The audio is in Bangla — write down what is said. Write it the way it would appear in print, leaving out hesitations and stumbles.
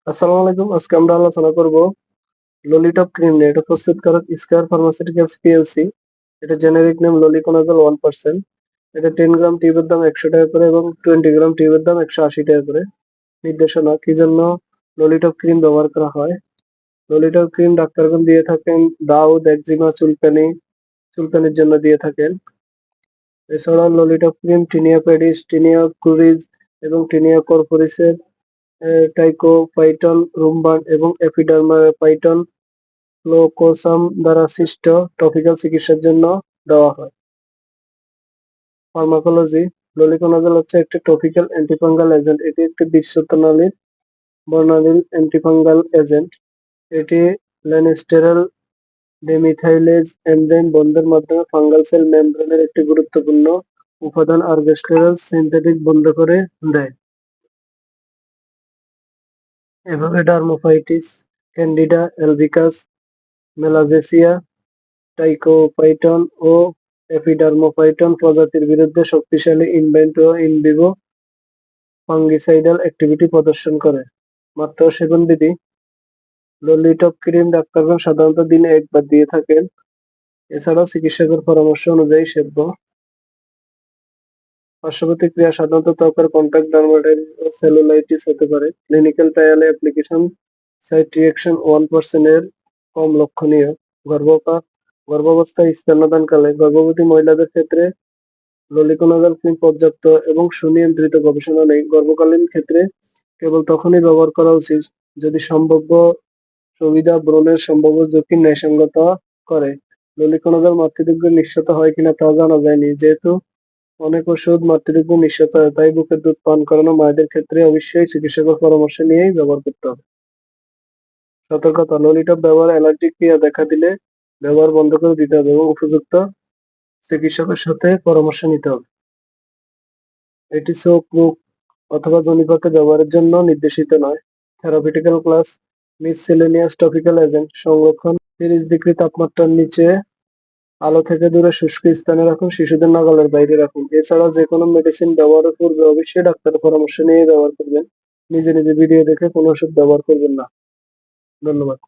আসসালামু আলাইকুম। আজকে আমরা আলোচনা করব ললিটপ ক্রিম নিয়ে। এটা প্রস্তুতকারক স্কয়ার ফার্মাসিউটিক্যালস পিএলসি। এটা জেনেরিক নেম ললিকোনাজল 1%। এটা 10 গ্রাম টিউবের দাম 100 টাকা করে এবং 20 গ্রাম টিউবের দাম 180 টাকা করে। নির্দেশনা কি জন্য ললিটপ ক্রিম ব্যবহার করা হয়। ললিটপ ক্রিম ডাক্তারগণ দিয়ে থাকেন দাউদ, একজিমা, চুলকানির জন্য দিয়ে থাকেন। এছাড়াও ললিটপ ক্রিম টিনিয়া পেডিস, টিনিয়া ক্যুরিজ এবং টিনিয়া কর্পোরিসের ট্রাইকোপাইটন, রুম্বান এবং এপিডার্মাপাইটন ক্লোকোসাম দ্বারা সৃষ্ট টপিক্যাল চিকিৎসার জন্য দেওয়া হয়। ফার্মাকোলজি ললিকোনাজল হচ্ছে একটি টপিক্যাল অ্যান্টিফাঙ্গাল এজেন্ট। এটি একটি বিশ্বতনালীর বর্ণালীর অ্যান্টিফাঙ্গাল এজেন্ট। এটি ল্যানিস্টেরল ডেমিথাইলেজ এনজাইম বন্ধের মাধ্যমে ফাঙ্গাল সেল মেমব্রেনের একটি গুরুত্বপূর্ণ উপাদান আরগেস্টেরল সিনথেটিক বন্ধ করে দেয়। এভাবে ডার্মোফাইটিস, ক্যান্ডিডা অ্যালবিকাস, মেলাজেসিয়া, ট্রাইকোপাইটন ও এপিডার্মোপাইটন প্রজাতির বিরুদ্ধে শক্তিশালী ইনভাইট ও ইন ভিভো ফাঙ্গিসাইডাল অ্যাক্টিভিটি প্রদর্শন করে। মাত্রা ও সেবন বিধি ললিটপ ক্রিম ডাক্তারগণ সাধারণত দিনে একবার দিয়ে থাকেন। এছাড়াও চিকিৎসকের পরামর্শ অনুযায়ী সেব্য। পার্শ্বপ্রতিক্রিয়া সাধারণত ত্বকের কন্টাক্ট ডার্মাটাইটিস ও সেলুলাইটিস হতে পারে। ক্লিনিক্যাল ট্রায়ালে অ্যাপ্লিকেশন সাইট রিঅ্যাকশন 1% এর কম লক্ষণীয়। গর্ভাবস্থায় স্তন্যদানকালে গর্ভবতী মহিলাদের ক্ষেত্রে ললিকোনাজল ক্রিম পর্যাপ্ত এবং সুনিয়ন্ত্রিত গবেষণা নেই। গর্ভকালীন ক্ষেত্রে কেবল তখনই ব্যবহার করা উচিত যদি সম্ভাব্য সুবিধা ভ্রূণের সম্ভাব্য ঝুঁকি ন্যায়সঙ্গত করে। ললিকোনাজল মাতৃদুগ্ধে নিঃসৃত হয় কিনা তা জানা যায়নি। যেহেতু অনেক ওষুধ মাতৃদুগ্ধে নিঃসৃত হয়, তাই বুকের দুধ পান করানো মায়েদের ক্ষেত্রে অবশ্যই চিকিৎসকের পরামর্শ নিয়েই ব্যবহার করতে হবে। সতর্কতা ললিটপ ব্যবহারে অ্যালার্জিক ক্রিয়া দেখা দিলে ব্যবহার বন্ধ করে দিতে হবে এবং উপযুক্ত চিকিৎসকের সাথে পরামর্শ নিতে হবে। এটি চোখ, মুখ অথবা যোনিপাকে ব্যবহারের জন্য নির্দেশিত নয়। Therapeutical class miscellaneous topical agent সংরক্ষণ 30 ডিগ্রি তাপমাত্রার নিচে, আলো থেকে দূরে, শুষ্ক স্থানে রাখুন, শিশুদের নাগালের বাইরে রাখুন। এছাড়াও যে কোনো মেডিসিন ব্যবহারের পূর্বে অবশ্যই ডাক্তারের পরামর্শ নিয়ে ব্যবহার করবেন। নিজে নিজে ভিডিও দেখে কোনো ওষুধ ব্যবহার করবেন না। ধন্যবাদ।